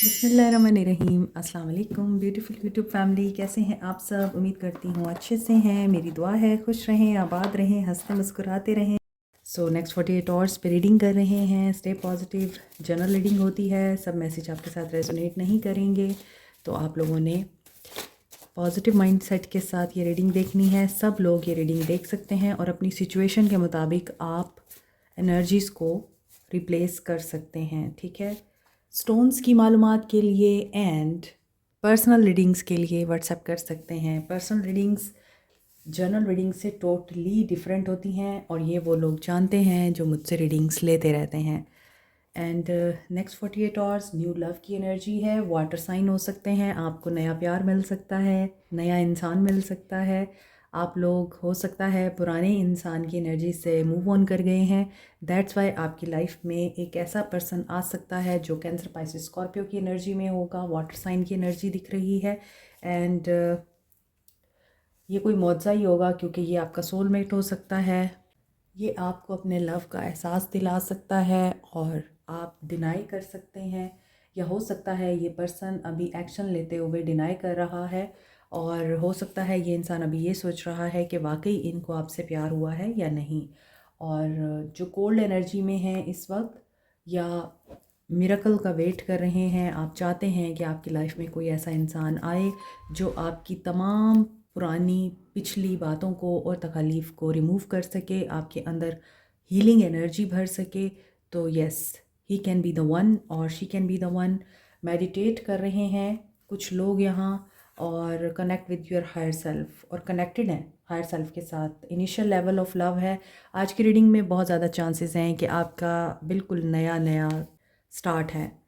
बिस्मिल्लाहिर्रहमानिर्रहीम। अस्सलाम वालेकुम ब्यूटीफुल यूट्यूब फैमिली, कैसे हैं आप सब? उम्मीद करती हूँ अच्छे से हैं। मेरी दुआ है खुश रहें, आबाद रहें, हंसते मुस्कुराते रहें। सो नेक्स्ट 48 आवर्स पे रीडिंग कर रहे हैं। Stay positive. जनरल रीडिंग होती है, सब मैसेज आपके साथ रेजोनेट नहीं करेंगे, तो आप लोगों ने पॉजिटिव माइंडसेट के साथ ये रीडिंग देखनी है। सब लोग ये रीडिंग देख सकते हैं और अपनी सिचुएशन के मुताबिक आप एनर्जीज़ को रिप्लेस कर सकते हैं, ठीक है। स्टोन्स की मालूमात के लिए एंड पर्सनल रीडिंग्स के लिए व्हाट्सएप कर सकते हैं। पर्सनल रीडिंग्स जनरल रीडिंग से टोटली डिफरेंट होती हैं और ये वो लोग जानते हैं जो मुझसे रीडिंग्स लेते रहते हैं। And next 48 hours new love की एनर्जी है। वाटर साइन हो सकते हैं, आपको नया प्यार मिल सकता है, नया इंसान मिल सकता है। आप लोग हो सकता है पुराने इंसान की एनर्जी से मूव ऑन कर गए हैं। दैट्स वाई आपकी लाइफ में एक ऐसा पर्सन आ सकता है जो कैंसर, पाइसिस, स्कॉर्पियो की एनर्जी में होगा। वाटर साइन की एनर्जी दिख रही है एंड ये कोई मौजज़ा ही होगा क्योंकि ये आपका सोलमेट हो सकता है। ये आपको अपने लव का एहसास दिला सकता है और आप डिनाई कर सकते हैं, या हो सकता है ये पर्सन अभी एक्शन लेते हुए डिनाई कर रहा है और हो सकता है ये इंसान अभी ये सोच रहा है कि वाकई इनको आपसे प्यार हुआ है या नहीं। और जो कोल्ड एनर्जी में है इस वक्त, या मिरेकल का वेट कर रहे हैं, आप चाहते हैं कि आपकी लाइफ में कोई ऐसा इंसान आए जो आपकी तमाम पुरानी पिछली बातों को और तकालीफ़ को रिमूव कर सके, आपके अंदर हीलिंग एनर्जी भर सके, तो yes, he can be the one और she can be the one. Meditate कर रहे हैं कुछ लोग यहाँ और connect with your higher self, और कनेक्टेड हैं हायर सेल्फ के साथ। इनिशियल लेवल ऑफ लव है। आज की रीडिंग में बहुत ज़्यादा चांसेस हैं कि आपका बिल्कुल नया नया स्टार्ट है।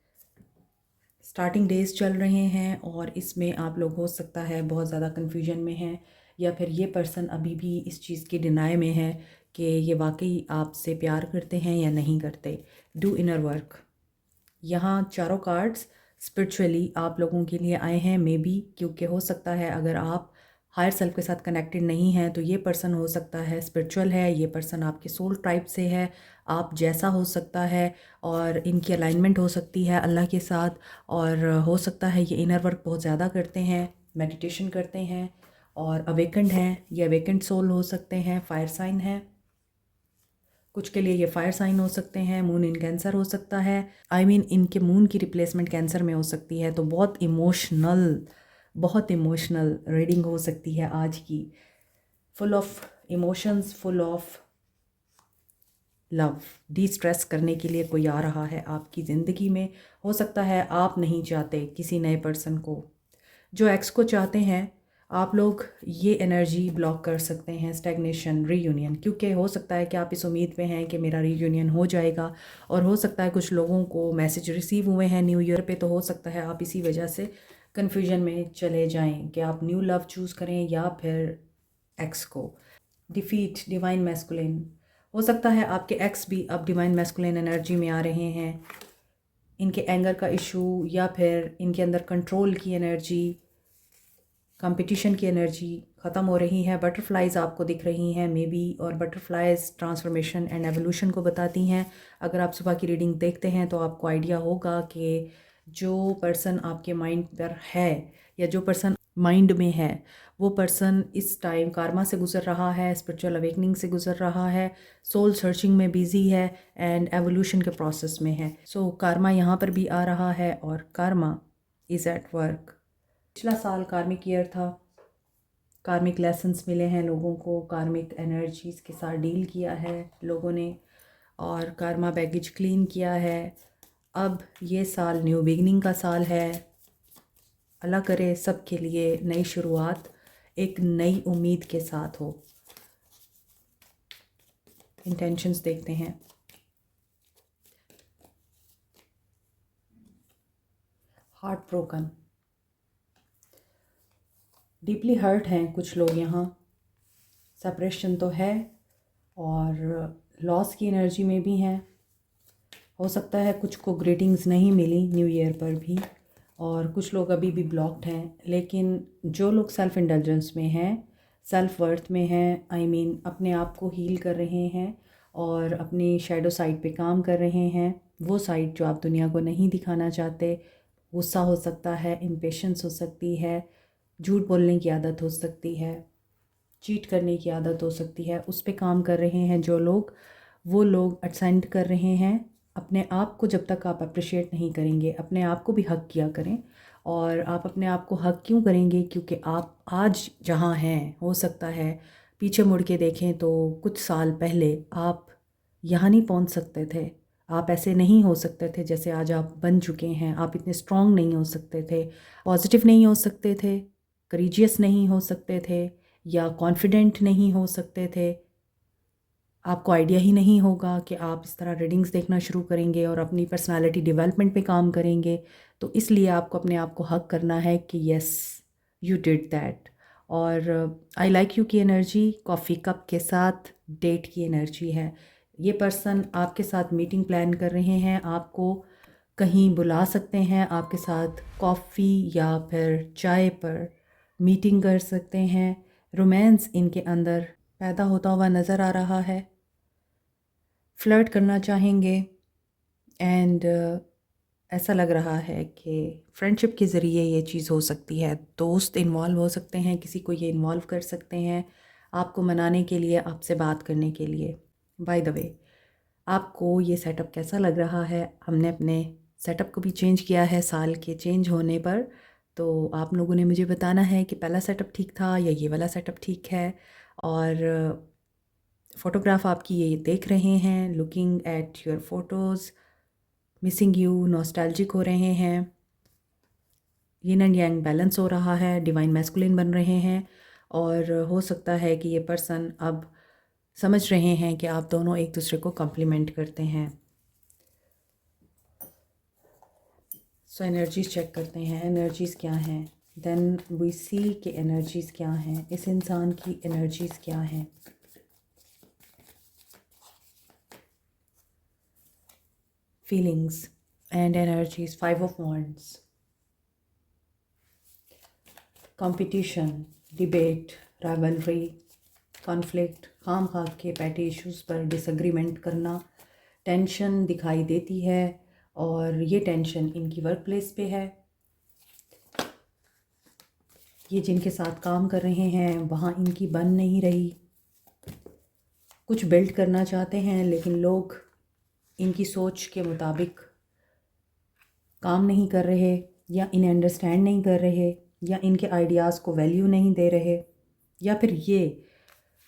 स्टार्टिंग डेज चल रहे हैं और इसमें आप लोग हो सकता है बहुत ज़्यादा कन्फ्यूजन में हैं, या फिर ये पर्सन अभी भी इस चीज़ की डिनाई में है कि ये वाकई आपसे प्यार करते हैं या नहीं करते। Do inner work. यहाँ चारों कार्ड्स स्पिरिचुअली आप लोगों के लिए आए हैं, मे बी, क्योंकि हो सकता है अगर आप हायर सेल्फ के साथ कनेक्टेड नहीं हैं तो ये पर्सन हो सकता है स्पिरिचुअल है, ये पर्सन आपके सोल ट्राइब से है, आप जैसा हो सकता है, और इनकी अलाइनमेंट हो सकती है अल्लाह के साथ। और हो सकता है ये इनर वर्क बहुत ज़्यादा करते हैं, मेडिटेशन करते हैं और अवेकेंड हैं। ये अवेकेंड सोल हो सकते हैं, फायर साइन है कुछ के लिए, ये फायर साइन हो सकते हैं। मून इन कैंसर हो सकता है, इनके मून की रिप्लेसमेंट कैंसर में हो सकती है। तो बहुत इमोशनल रीडिंग हो सकती है आज की। Full of emotions, full of love. D stress करने के लिए कोई आ रहा है आपकी ज़िंदगी में। हो सकता है आप नहीं चाहते किसी नए पर्सन को, जो एक्स को चाहते हैं आप लोग ये एनर्जी ब्लॉक कर सकते हैं। स्टैग्नेशन, रीयूनियन, क्योंकि हो सकता है कि आप इस उम्मीद में हैं कि मेरा रीयूनियन हो जाएगा, और हो सकता है कुछ लोगों को मैसेज रिसीव हुए हैं न्यू ईयर पे, तो हो सकता है आप इसी वजह से कन्फ्यूजन में चले जाएं कि आप न्यू लव चूज़ करें या फिर एक्स को। डिफीट, डिवाइन मैस्कुलिन, हो सकता है आपके एक्स भी अब डिवाइन मैस्कुलिन एनर्जी में आ रहे हैं। इनके एंगर का इशू या फिर इनके अंदर कंट्रोल की एनर्जी, कंपटीशन की एनर्जी ख़त्म हो रही है। बटरफ्लाइज आपको दिख रही हैं मे बी, और बटरफ्लाइज ट्रांसफॉर्मेशन एंड एवोल्यूशन को बताती हैं। अगर आप सुबह की रीडिंग देखते हैं तो आपको आइडिया होगा कि जो पर्सन आपके माइंड पर है या जो पर्सन माइंड में है वो पर्सन इस टाइम कार्मा से गुज़र रहा है, स्पिरिचुअल अवेकनिंग से गुज़र रहा है, सोल सर्चिंग में बिजी है एंड एवोल्यूशन के प्रोसेस में है। सो कार्मा यहाँ पर भी आ रहा है और कार्मा इज़ एट वर्क। पिछला साल कार्मिक ईयर था, कार्मिक लेसन्स मिले हैं लोगों को, कार्मिक एनर्जीज़ के साथ डील किया है लोगों ने और कार्मा बैगेज क्लीन किया है। अब ये साल न्यू बिगनिंग का साल है। अल्लाह करे सब के लिए नई शुरुआत एक नई उम्मीद के साथ हो। इंटेंशंस देखते हैं। हार्ट ब्रोकन, डीपली हर्ट हैं कुछ लोग यहाँ। सेपरेशन तो है और लॉस की एनर्जी में भी हैं। हो सकता है कुछ को ग्रीटिंग्स नहीं मिली न्यू ईयर पर भी, और कुछ लोग अभी भी ब्लॉक्ड हैं। लेकिन जो लोग सेल्फ़ इंडल्जेंस में हैं, सेल्फ़ वर्थ में हैं, अपने आप को हील कर रहे हैं और अपनी शैडो साइड पे काम कर रहे हैं, वो साइड जो आप दुनिया को नहीं दिखाना चाहते, गुस्सा हो सकता है, इम्पेशंस हो सकती है, झूठ बोलने की आदत हो सकती है, चीट करने की आदत हो सकती है। उस पे काम कर रहे हैं जो लोग, वो लोग असेंड कर रहे हैं अपने आप को। जब तक आप अप्रिशिएट नहीं करेंगे, अपने आप को भी हक किया करें। और आप अपने आप को हक क्यों करेंगे? क्योंकि आप आज जहाँ हैं, हो सकता है पीछे मुड़ के देखें तो कुछ साल पहले आप यहाँ नहीं पहुँच सकते थे। आप ऐसे नहीं हो सकते थे जैसे आज आप बन चुके हैं। आप इतने स्ट्रॉन्ग नहीं हो सकते थे, पॉजिटिव नहीं हो सकते थे, करेजियस नहीं हो सकते थे, या कॉन्फिडेंट नहीं हो सकते थे। आपको आइडिया ही नहीं होगा कि आप इस तरह रीडिंग्स देखना शुरू करेंगे और अपनी पर्सनालिटी डेवलपमेंट पे काम करेंगे। तो इसलिए आपको अपने आप को हक करना है कि यस, यू डिड दैट। और आई लाइक यू की एनर्जी कॉफ़ी कप के साथ डेट की एनर्जी है। ये पर्सन आपके साथ मीटिंग प्लान कर रहे हैं, आपको कहीं बुला सकते हैं, आपके साथ कॉफ़ी या फिर चाय पर मीटिंग कर सकते हैं। रोमांस इनके अंदर पैदा होता हुआ नज़र आ रहा है। फ्लर्ट करना चाहेंगे एंड ऐसा लग रहा है कि फ्रेंडशिप के ज़रिए ये चीज़ हो सकती है। दोस्त इन्वॉल्व हो सकते हैं, किसी को ये इन्वॉल्व कर सकते हैं आपको मनाने के लिए, आपसे बात करने के लिए। बाय द वे, आपको ये सेटअप कैसा लग रहा है? हमने अपने सेटअप को भी चेंज किया है साल के चेंज होने पर। तो आप लोगों ने मुझे बताना है कि पहला सेटअप ठीक था या ये वाला सेटअप ठीक है। और फ़ोटोग्राफ आपकी ये देख रहे हैं, looking at your photos, missing you, nostalgic हो रहे हैं, यिन एंड यांग बैलेंस हो रहा है, डिवाइन मैस्कुलिन बन रहे हैं। और हो सकता है कि ये पर्सन अब समझ रहे हैं कि आप दोनों एक दूसरे को कॉम्प्लीमेंट करते हैं। सो एनर्जीज़ चेक करते हैं, एनर्जीज़ क्या हैं। देन वी सी कि एनर्जीज़ क्या हैं, इस इंसान की एनर्जीज़ क्या हैं। Feelings and energies, 5 of wands, competition, debate, rivalry, conflict, खाम खा के पैटी इश्यूज़ पर डिसएग्रीमेंट करना, टेंशन दिखाई देती है। और ये टेंशन इनकी वर्क प्लेस पे है। ये जिनके साथ काम कर रहे हैं वहाँ इनकी बन नहीं रही। कुछ बिल्ड करना चाहते हैं लेकिन लोग इनकी सोच के मुताबिक काम नहीं कर रहे, या इन्हें अंडरस्टैंड नहीं कर रहे, या इनके आइडियाज़ को वैल्यू नहीं दे रहे, या फिर ये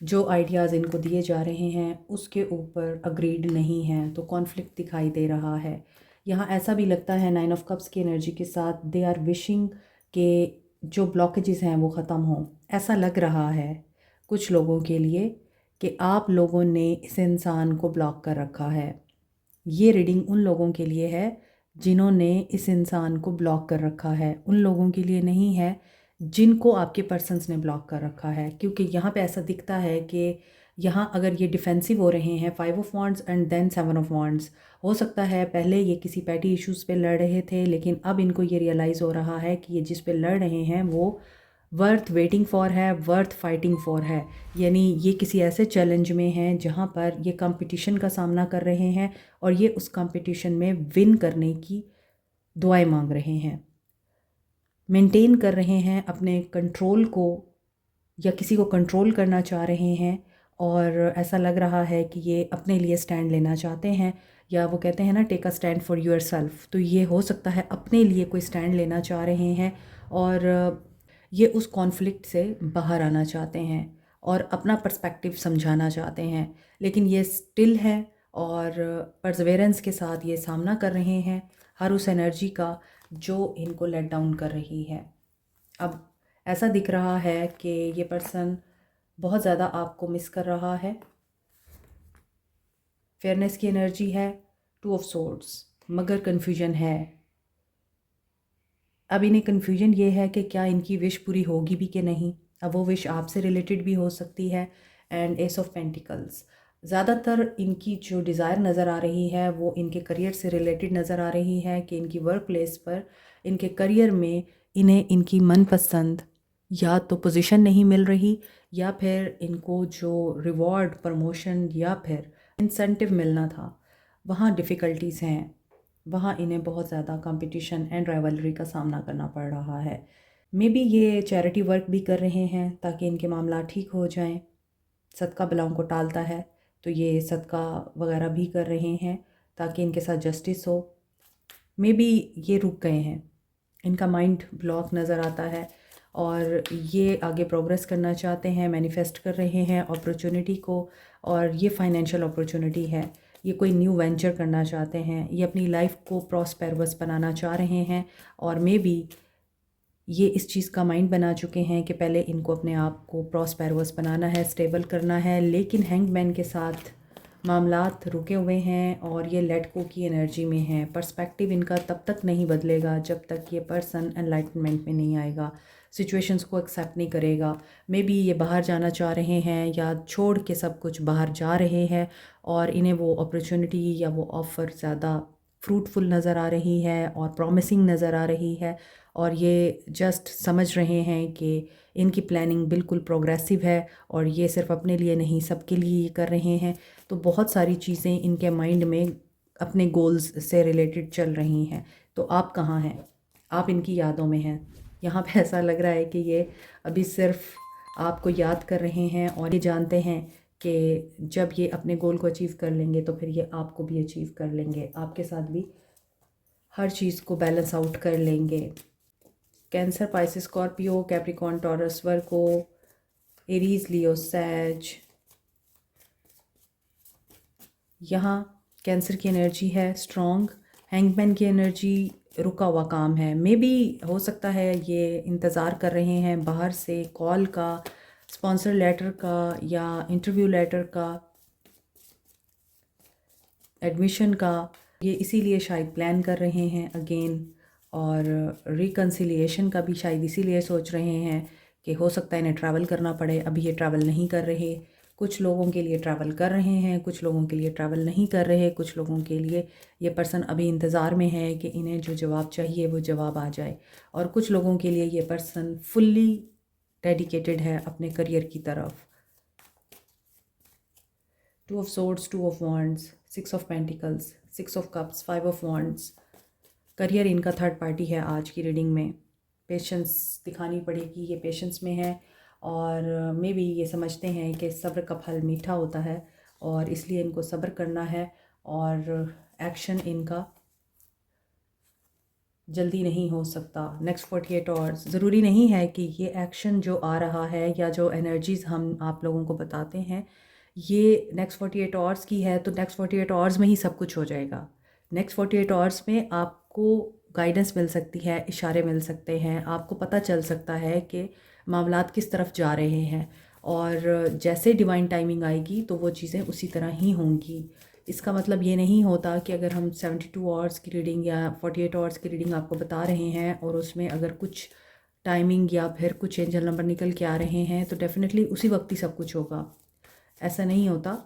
जो आइडियाज़ इनको दिए जा रहे हैं उसके ऊपर अग्रीड नहीं हैं। तो कॉन्फ्लिक्ट दिखाई दे रहा है। यहाँ ऐसा भी लगता है 9 ऑफ कप्स की एनर्जी के साथ दे आर विशिंग के जो ब्लॉकेजेस हैं वो ख़त्म हों। ऐसा लग रहा है कुछ लोगों के लिए कि आप लोगों ने इस इंसान को ब्लॉक कर रखा है। ये रीडिंग उन लोगों के लिए है जिन्होंने इस इंसान को ब्लॉक कर रखा है, उन लोगों के लिए नहीं है जिनको आपके पर्सन्स ने ब्लॉक कर रखा है। क्योंकि यहाँ पे ऐसा दिखता है कि यहाँ अगर ये डिफेंसिव हो रहे हैं, 5 of wands and then 7 of wands, हो सकता है पहले ये किसी पैटी इश्यूज़ पे लड़ रहे थे, लेकिन अब इनको ये रियलाइज़ हो रहा है कि ये जिस पे लड़ रहे हैं वो वर्थ वेटिंग फॉर है, वर्थ फाइटिंग फॉर है। यानी ये किसी ऐसे चैलेंज में हैं जहाँ पर ये कंपटीशन का सामना कर रहे हैं और ये उस कंपटीशन में विन करने की दुआएं मांग रहे हैं, मेंटेन कर रहे हैं अपने कंट्रोल को, या किसी को कंट्रोल करना चाह रहे हैं। और ऐसा लग रहा है कि ये अपने लिए स्टैंड लेना चाहते हैं, या वो कहते हैं ना take a stand for your self. तो ये हो सकता है अपने लिए कोई स्टैंड लेना चाह रहे हैं और ये उस कॉन्फ्लिक्ट से बाहर आना चाहते हैं और अपना पर्सपेक्टिव समझाना चाहते हैं। लेकिन ये स्टिल है और परसेवेरेंस के साथ ये सामना कर रहे हैं हर उस एनर्जी का जो इनको लेट डाउन कर रही है। अब ऐसा दिख रहा है कि ये पर्सन बहुत ज़्यादा आपको मिस कर रहा है। फेयरनेस की एनर्जी है, 2 ऑफ सोर्ड्स, मगर कन्फ्यूजन है। अब इन्हें कन्फ्यूजन ये है कि क्या इनकी विश पूरी होगी भी कि नहीं। अब वो विश आपसे रिलेटेड भी हो सकती है। एंड एस ऑफ पेंटिकल्स, ज़्यादातर इनकी जो डिज़ायर नज़र आ रही है वो इनके करियर से रिलेटेड नज़र आ रही है कि इनकी वर्क प्लेस पर, इनके करियर में इन्हें इनकी मनपसंद या तो पोजीशन नहीं मिल रही, या फिर इनको जो रिवॉर्ड, प्रमोशन या फिर इंसेंटिव मिलना था वहाँ डिफ़िकल्टीज़ हैं। वहाँ इन्हें बहुत ज़्यादा कंपटीशन एंड राइवलरी का सामना करना पड़ रहा है। मे बी ये चैरिटी वर्क भी कर रहे हैं ताकि इनके मामला ठीक हो जाएं। सदका बलाओं को टालता है, तो ये सदका वगैरह भी कर रहे हैं ताकि इनके साथ जस्टिस हो। मे बी ये रुक गए हैं, इनका माइंड ब्लॉक नज़र आता है और ये आगे प्रोग्रेस करना चाहते हैं, मैनिफेस्ट कर रहे हैं अपॉर्चुनिटी को। और ये फाइनेंशियल अपॉर्चुनिटी है, ये कोई न्यू वेंचर करना चाहते हैं, ये अपनी लाइफ को प्रॉस्पेरस बनाना चाह रहे हैं। और मे बी ये इस चीज़ का माइंड बना चुके हैं कि पहले इनको अपने आप को प्रॉस्पेरस बनाना है, स्टेबल करना है। लेकिन हैंगमैन के साथ मामलात रुके हुए हैं और ये लेट गो की एनर्जी में हैं। पर्सपेक्टिव इनका तब तक नहीं बदलेगा जब तक ये पर्सन एनलाइटनमेंट में नहीं आएगा, सिचुएशंस को एक्सेप्ट नहीं करेगा। मे बी ये बाहर जाना चाह रहे हैं या छोड़ के सब कुछ बाहर जा रहे हैं और इन्हें वो अपॉर्चुनिटी या वो ऑफ़र ज़्यादा फ्रूटफुल नज़र आ रही है और प्रॉमिसिंग नज़र आ रही है। और ये जस्ट समझ रहे हैं कि इनकी प्लानिंग बिल्कुल प्रोग्रेसिव है और ये सिर्फ अपने लिए नहीं सबके लिए ये कर रहे हैं। तो बहुत सारी चीज़ें इनके माइंड में अपने गोल्स से रिलेटेड चल रही हैं। तो आप कहाँ हैं? आप इनकी यादों में हैं। यहाँ पे ऐसा लग रहा है कि ये अभी सिर्फ आपको याद कर रहे हैं और ये जानते हैं कि जब ये अपने गोल को अचीव कर लेंगे तो फिर ये आपको भी अचीव कर लेंगे, आपके साथ भी हर चीज़ को बैलेंस आउट कर लेंगे। Cancer, Pisces, Scorpio, Capricorn, Taurus, Virgo, Aries, Leo, Sag. यहाँ कैंसर की एनर्जी है स्ट्रॉन्ग, हैंगमैन की एनर्जी रुका हुआ काम है। मे बी हो सकता है ये इंतज़ार कर रहे हैं बाहर से कॉल का, स्पॉन्सर लेटर का या इंटरव्यू लेटर का, एडमिशन का। ये इसीलिए शायद प्लान कर रहे हैं अगेन। और रिकन्सिलिएशन का भी शायद इसीलिए सोच रहे हैं कि हो सकता है इन्हें ट्रैवल करना पड़े। अभी ये ट्रैवल नहीं कर रहे, कुछ लोगों के लिए ट्रैवल कर रहे हैं, कुछ लोगों के लिए ट्रैवल नहीं कर रहे। कुछ लोगों के लिए ये पर्सन अभी इंतज़ार में है कि इन्हें जो जवाब चाहिए वो जवाब आ जाए। और कुछ लोगों के लिए ये पर्सन फुल्ली डेडिकेटेड है अपने करियर की तरफ। Two of swords, two of wands, six of pentacles, six of cups, five of wands. Career इनका थर्ड पार्टी है आज की रीडिंग में। पेशेंस दिखानी पड़ेगी, ये पेशेंस में है और मे बी ये समझते हैं कि सब्र का फल मीठा होता है और इसलिए इनको सब्र करना है। और एक्शन इनका जल्दी नहीं हो सकता। नेक्स्ट 48 आवर्स, ज़रूरी नहीं है कि ये एक्शन जो आ रहा है या जो एनर्जीज़ हम आप लोगों को बताते हैं ये नेक्स्ट 48 आवर्स की है तो नेक्स्ट 48 आवर्स में ही सब कुछ हो जाएगा। नेक्स्ट 48 आवर्स में आपको गाइडेंस मिल सकती है, इशारे मिल सकते हैं, आपको पता चल सकता है कि मामलात किस तरफ जा रहे हैं। और जैसे डिवाइन टाइमिंग आएगी तो वो चीज़ें उसी तरह ही होंगी। इसका मतलब ये नहीं होता कि अगर हम 72 आवर्स की रीडिंग या 48 आवर्स की रीडिंग आपको बता रहे हैं और उसमें अगर कुछ टाइमिंग या फिर कुछ एंजल नंबर निकल के आ रहे हैं तो डेफिनेटली उसी वक्त ही सब कुछ होगा। ऐसा नहीं होता।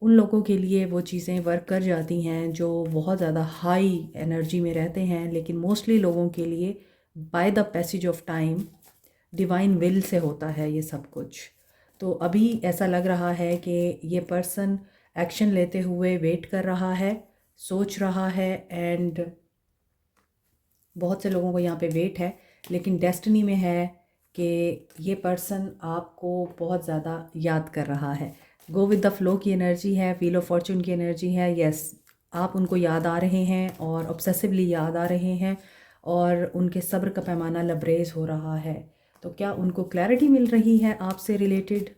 उन लोगों के लिए वो चीज़ें वर्क कर जाती हैं जो बहुत ज़्यादा हाई एनर्जी में रहते हैं, लेकिन मोस्टली लोगों के लिए by the passage of time divine will say होता है ये सब कुछ। तो अभी ऐसा लग रहा है कि ये पर्सन एक्शन लेते हुए वेट कर रहा है, सोच रहा है एंड बहुत से लोगों को यहाँ पे वेट है, लेकिन डेस्टिनी में है कि ये पर्सन आपको बहुत ज़्यादा याद कर रहा है। गो विद द फ्लो की एनर्जी है, व्हील ऑफ फॉर्चून की एनर्जी है। यस, आप उनको याद आ रहे हैं और ऑब्सेसिवली याद आ रहे हैं और उनके सब्र का पैमाना लबरेज हो रहा है। तो क्या उनको क्लैरिटी मिल रही है आपसे रिलेटेड?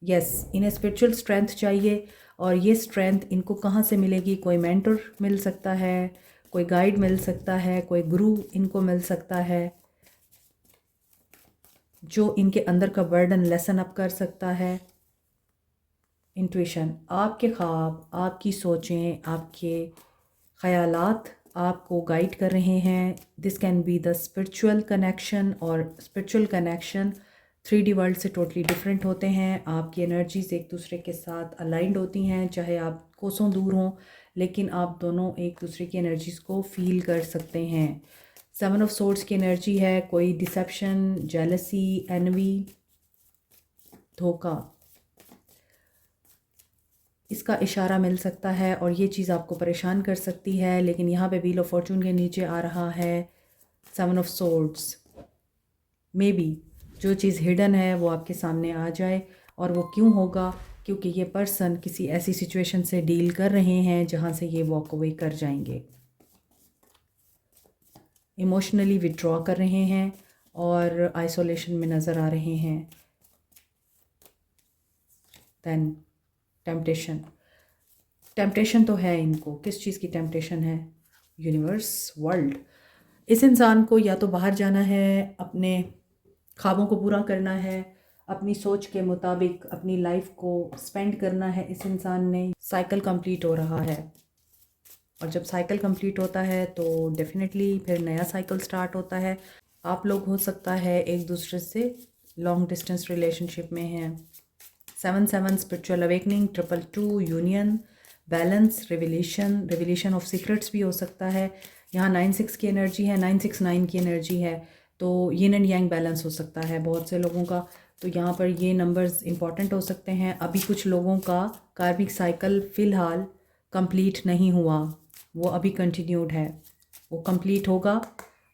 यस, इन्हें स्पिरिचुअल स्ट्रेंथ चाहिए और ये स्ट्रेंथ इनको कहाँ से मिलेगी? कोई मेंटर मिल सकता है, कोई गाइड मिल सकता है, कोई गुरु इनको मिल सकता है जो इनके अंदर का बर्डन लेसन अप कर सकता है। इंट्यूशन, आपके ख्वाब, आपकी सोचें, आपके ख़यालात आपको गाइड कर रहे हैं। This can be the spiritual connection और स्पिरिचुअल कनेक्शन 3D वर्ल्ड से टोटली डिफरेंट होते हैं। आपकी एनर्जीज़ एक दूसरे के साथ अलाइंड होती हैं, चाहे आप कोसों दूर हों, लेकिन आप दोनों एक दूसरे की एनर्जीज़ को फील कर सकते हैं। 7 ऑफ सोर्ड्स की एनर्जी है, कोई डिसेप्शन, जेलसी, एनवी, धोखा। इसका इशारा मिल सकता है और ये चीज़ आपको परेशान कर सकती है। लेकिन यहाँ पे व्हील ऑफ फॉर्चून के नीचे आ रहा है 7 ऑफ सोर्ड्स। मे बी जो चीज़ हिडन है वो आपके सामने आ जाए। और वो क्यों होगा? क्योंकि ये पर्सन किसी ऐसी सिचुएशन से डील कर रहे हैं जहाँ से ये वॉक अवे कर जाएंगे, इमोशनली विड्रॉ कर रहे हैं और आइसोलेशन में नज़र आ रहे हैं। देन टेम्पटेशन तो है इनको। किस चीज़ की टेम्पटेशन है? Universe, world. इस इंसान को या तो बाहर जाना है, अपने ख्वाबों को पूरा करना है, अपनी सोच के मुताबिक अपनी लाइफ को स्पेंड करना है। इस इंसान ने साइकिल कंप्लीट हो रहा है और जब साइकिल कंप्लीट होता है तो डेफिनेटली फिर नया साइकिल स्टार्ट होता है। आप लोग हो सकता है एक दूसरे से लॉन्ग डिस्टेंस रिलेशनशिप में हैं। 7 spiritual awakening, 222 union, balance, revelation of secrets भी हो सकता है। यहाँ 9-6 की एनर्जी है, 9-6-9 की एनर्जी है, तो यिन एंड यांग बैलेंस हो सकता है बहुत से लोगों का। तो यहाँ पर ये नंबर्स इंपॉर्टेंट हो सकते हैं। अभी कुछ लोगों का कार्मिक साइकिल फ़िलहाल कंप्लीट नहीं हुआ, वो अभी कंटिन्यूड है, वो कंप्लीट होगा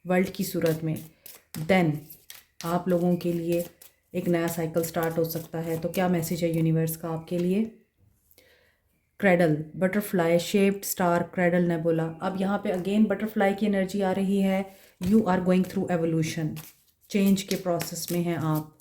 वर्ल्ड की सूरत में। देन आप लोगों के लिए एक नया साइकिल स्टार्ट हो सकता है। तो क्या मैसेज है यूनिवर्स का आपके लिए? Cradle, butterfly shaped star, cradle nebula. अब यहाँ पे अगेन बटरफ्लाई की एनर्जी आ रही है। You are going through evolution, change के प्रोसेस में हैं आप।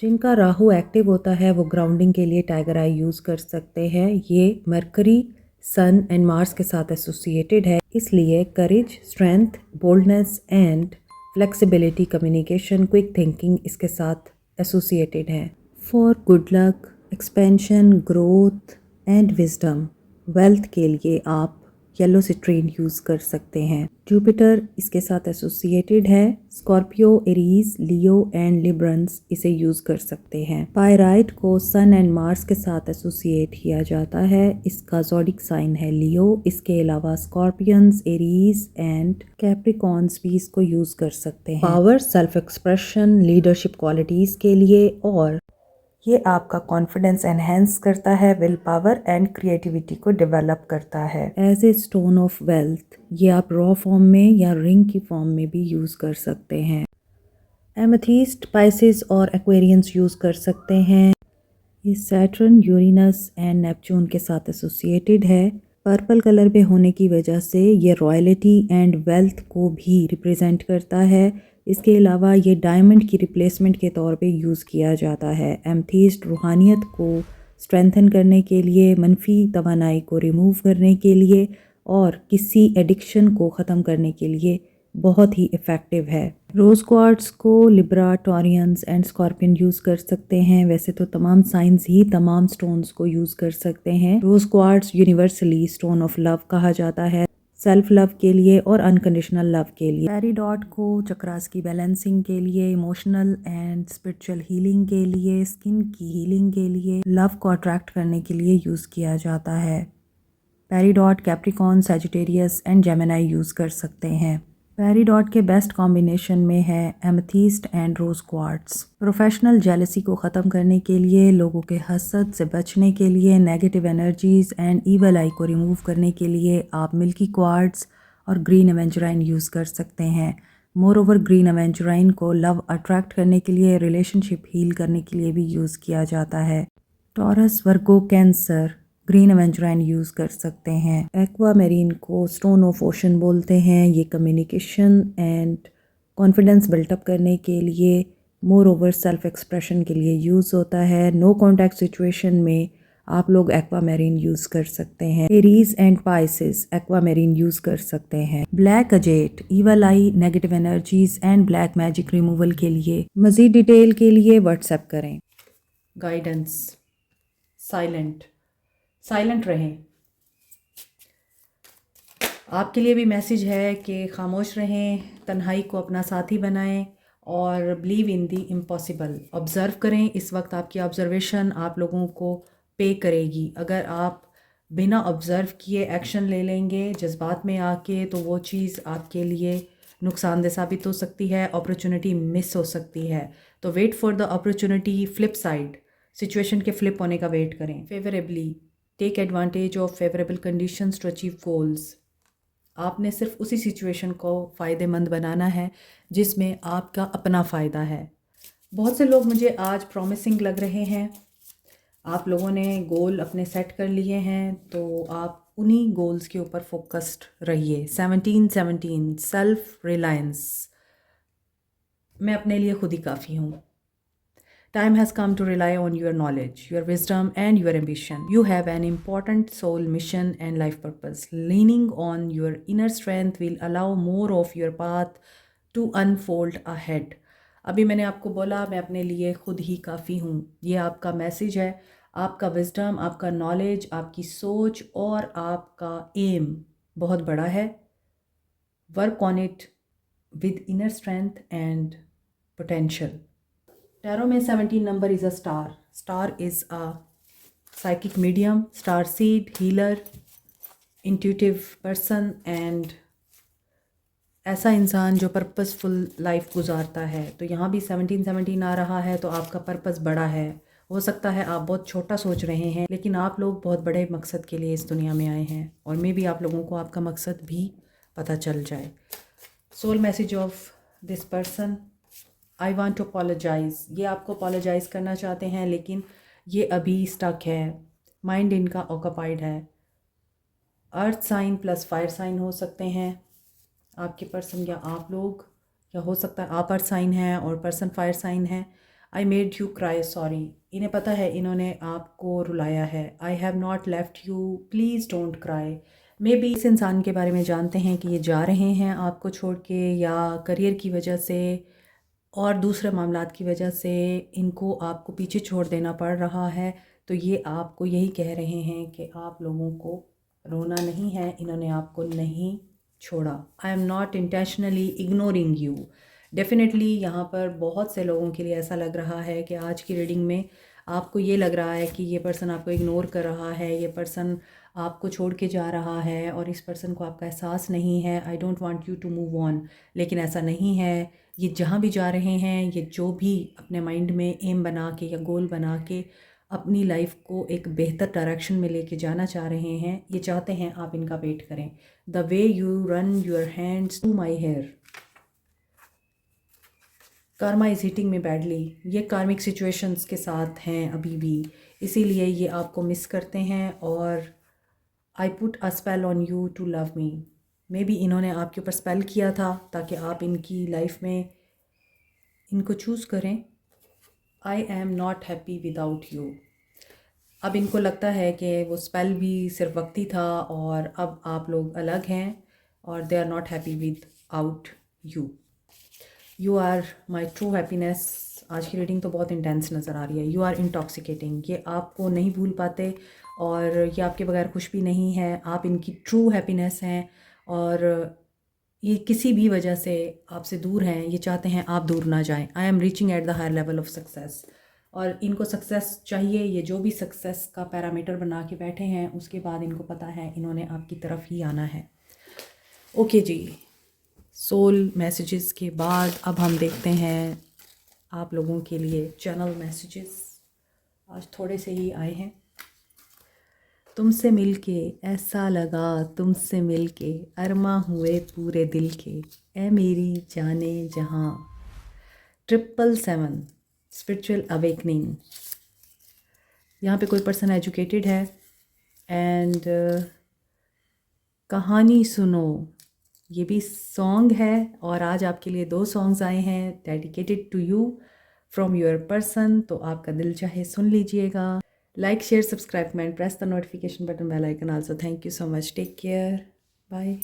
जिनका राहु एक्टिव होता है वो ग्राउंडिंग के लिए टाइगर आई यूज़ कर सकते हैं। ये मरकरी, सन एंड मार्स के साथ एसोसिएटेड है, इसलिए courage, strength, boldness and flexibility, communication, quick thinking इसके साथ एसोसिएटेड है। For good luck, expansion, growth and wisdom, wealth के लिए आप येलो सिट्रीन यूज़ कर सकते हैं। जुपिटर इसके साथ एसोसिएटेड है। Scorpio, Aries, Leo and Librans इसे यूज़ कर सकते हैं। पायराइट को सन एंड मार्स के साथ एसोसिएट किया जाता है, इसका ज़ोडिक साइन है लियो। इसके अलावा स्कॉर्पियंस, एरीज एंड कैप्रिकॉन्स भी इसको यूज़ कर सकते हैं। Power, self expression, leadership qualities के लिए, और ये आपका कॉन्फिडेंस एनहेंस करता है, विल पावर एंड क्रिएटिविटी को डेवलप करता है। As a stone of wealth, ये आप रॉ फॉर्म में या रिंग की फॉर्म में भी यूज़ कर सकते हैं। एमेथिस्ट, पाइसिस और एक्वेरियंस यूज़ कर सकते हैं। ये सैटर्न, यूरेनस एंड नेपच्यून के साथ एसोसिएटेड है। पर्पल कलर पे होने की वजह से ये रॉयल्टी एंड वेल्थ को भी रिप्रेजेंट करता है। इसके अलावा ये डायमंड की रिप्लेसमेंट के तौर पे यूज़ किया जाता है। एमथीस्ट रूहानियत को स्ट्रेंथन करने के लिए, मनफी तवानाई को रिमूव करने के लिए और किसी एडिक्शन को ख़त्म करने के लिए बहुत ही इफ़ेक्टिव है। रोज़ क्वार्ट्स को Libra, Taureans and scorpion use कर सकते हैं। वैसे तो तमाम साइंस ही तमाम स्टोन्स को यूज़ कर सकते हैं। Rose quartz universally stone of love कहा जाता है, सेल्फ लव के लिए और अनकंडीशनल लव के लिए। पेरिडॉट को चक्रास की बैलेंसिंग के लिए, इमोशनल एंड स्पिरिचुअल हीलिंग के लिए, स्किन की हीलिंग के लिए, लव को अट्रैक्ट करने के लिए यूज़ किया जाता है। Peridot Capricorn, Sagittarius and Gemini use कर सकते हैं। पेरिडॉट के बेस्ट कॉम्बिनेशन में है amethyst and rose quartz. Professional jealousy को ख़त्म करने के लिए, लोगों के हसद से बचने के लिए, नेगेटिव एनर्जीज़ एंड ईवल आई को रिमूव करने के लिए आप मिल्की क्वार्ट्स और ग्रीन एवेंजराइन यूज़ कर सकते हैं। मोर ओवर ग्रीन एवेंजराइन को लव अट्रैक्ट करने के लिए, रिलेशनशिप हील करने के लिए भी यूज़ किया जाता है। टॉरस, वर्गो, कैंसर ग्रीन एवेंजराइन यूज़ कर सकते हैं। एक्वा मेरीन को स्टोन ऑफ ओशन बोलते हैं। ये कम्युनिकेशन एंड कॉन्फिडेंस बिल्टअप करने के लिए, मोर ओवर सेल्फ एक्सप्रेशन के लिए यूज़ होता है। नो कॉन्टैक्ट सिचुएशन में आप लोग एक्वा मेरीन यूज़ कर सकते हैं। Aries and Pisces aqua marine use कर सकते हैं। Black अजेट, evil I, negative energies and black magic removal के लिए। मज़ीद डिटेल के लिए व्हाट्सएप करें। गाइडेंस, साइलेंट रहें। आपके लिए भी मैसेज है कि खामोश रहें, तन्हाई को अपना साथी बनाएं और believe in the impossible. Observe करें, इस वक्त आपकी ऑब्ज़र्वेशन आप लोगों को पे करेगी। अगर आप बिना ऑब्ज़र्व किए एक्शन ले लेंगे जज्बात में आके, तो वो चीज़ आपके लिए नुकसानदेह साबित हो सकती है, अपॉर्चुनिटी मिस हो सकती है। तो wait for the opportunity, flip side, situation के फ्लिप होने का वेट करें favourably. Take advantage of favourable conditions to achieve goals. आपने सिर्फ उसी सिचुएशन को फ़ायदेमंद बनाना है जिसमें आपका अपना फ़ायदा है। बहुत से लोग मुझे आज प्रॉमिसिंग लग रहे हैं। आप लोगों ने गोल अपने सेट कर लिए हैं, तो आप उन्हीं गोल्स के ऊपर फोकस्ड रहिए। 17 सेल्फ रिलायंस। मैं अपने लिए खुद ही काफ़ी हूँ। Time has come to rely on your knowledge, your wisdom, and your ambition. You have an important soul mission and life purpose. Leaning on your inner strength will allow more of your path to unfold ahead. अभी मैंने आपको बोला मैं अपने लिए खुद ही काफ़ी हूँ। ये आपका मैसेज है। आपका विजडम, आपका नॉलेज, आपकी सोच और आपका एम बहुत बड़ा है। Work on it with inner strength and potential. Tarot में 17 number is a star. Star is a psychic medium, star seed, healer, intuitive person and ऐसा इंसान जो पर्पसफुल लाइफ गुजारता है। तो यहाँ भी 17 आ रहा है, तो आपका पर्पस बड़ा है। हो सकता है आप बहुत छोटा सोच रहे हैं, लेकिन आप लोग बहुत बड़े मकसद के लिए इस दुनिया में आए हैं, और मे भी आप लोगों को आपका मकसद भी पता चल जाए। Soul message of this person, I want to apologise. ये आपको अपोलोजाइज़ करना चाहते हैं, लेकिन ये अभी स्टक है। माइंड इनका ऑक्यूपाइड है। Earth sign plus fire sign हो सकते हैं आपके पर्सन या आप लोग, या हो सकता है आप अर्थ साइन हैं और पर्सन फायर साइन है। I made you cry sorry. इन्हें पता है इन्होंने आपको रुलाया है। I have not left you please don't cry. May be इस इंसान के बारे में जानते हैं कि ये जा रहे हैं आपको छोड़ के, या करियर की वजह से और दूसरे मामलात की वजह से इनको आपको पीछे छोड़ देना पड़ रहा है। तो ये आपको यही कह रहे हैं कि आप लोगों को रोना नहीं है, इन्होंने आपको नहीं छोड़ा। I am not intentionally ignoring you. Definitely यहाँ पर बहुत से लोगों के लिए ऐसा लग रहा है कि आज की रीडिंग में आपको ये लग रहा है कि ये पर्सन आपको इग्नोर कर रहा है, ये पर्सन आपको छोड़ के जा रहा है और इस पर्सन को आपका एहसास नहीं है। I don't want you to move on, लेकिन ऐसा नहीं है। ये जहाँ भी जा रहे हैं, ये जो भी अपने माइंड में एम बना के या गोल बना के अपनी लाइफ को एक बेहतर डायरेक्शन में लेके जाना चाह रहे हैं, ये चाहते हैं आप इनका वेट करें। The way you run your hands to my hair, karma is hitting me badly. ये कार्मिक सिचुएशंस के साथ हैं अभी भी, इसीलिए ये आपको मिस करते हैं। और I put a spell on you to love me. Maybe इन्होंने आपके ऊपर स्पेल किया था ताकि आप इनकी लाइफ में इनको चूज़ करें। I am not happy without you. अब इनको लगता है कि वो स्पेल भी सिर्फ वक्ती था और अब आप लोग अलग हैं, और they are not happy without यू। You are my true happiness. आज की रीडिंग तो बहुत इंटेंस नज़र आ रही है। You are intoxicating. ये आपको नहीं भूल पाते और ये आपके बगैर खुश भी नहीं है। आप इनकी ट्रू हैप्पीनेस हैं, और ये किसी भी वजह से आपसे दूर हैं। ये चाहते हैं आप दूर ना जाएं। I am reaching at the higher level of success. और इनको सक्सेस चाहिए। ये जो भी सक्सेस का पैरामीटर बना के बैठे हैं, उसके बाद इनको पता है इन्होंने आपकी तरफ ही आना है। ओके जी, सोल मैसेजेस के बाद अब हम देखते हैं आप लोगों के लिए चैनल मैसेजेस। आज थोड़े से ही आए हैं। तुमसे मिलके ऐसा लगा, तुमसे मिलके अरमा हुए पूरे दिल के, ए मेरी जाने जहाँ। 777 स्पिरिचुअल अवेकनिंग। यहाँ पे कोई पर्सन एजुकेटेड है एंड कहानी सुनो, ये भी सॉन्ग है। और आज आपके लिए 2 सॉन्ग्स आए हैं dedicated to you from your person. तो आपका दिल चाहे सुन लीजिएगा। Like, share, subscribe, and press the notification button, bell icon also. Thank you so much. Take care. Bye.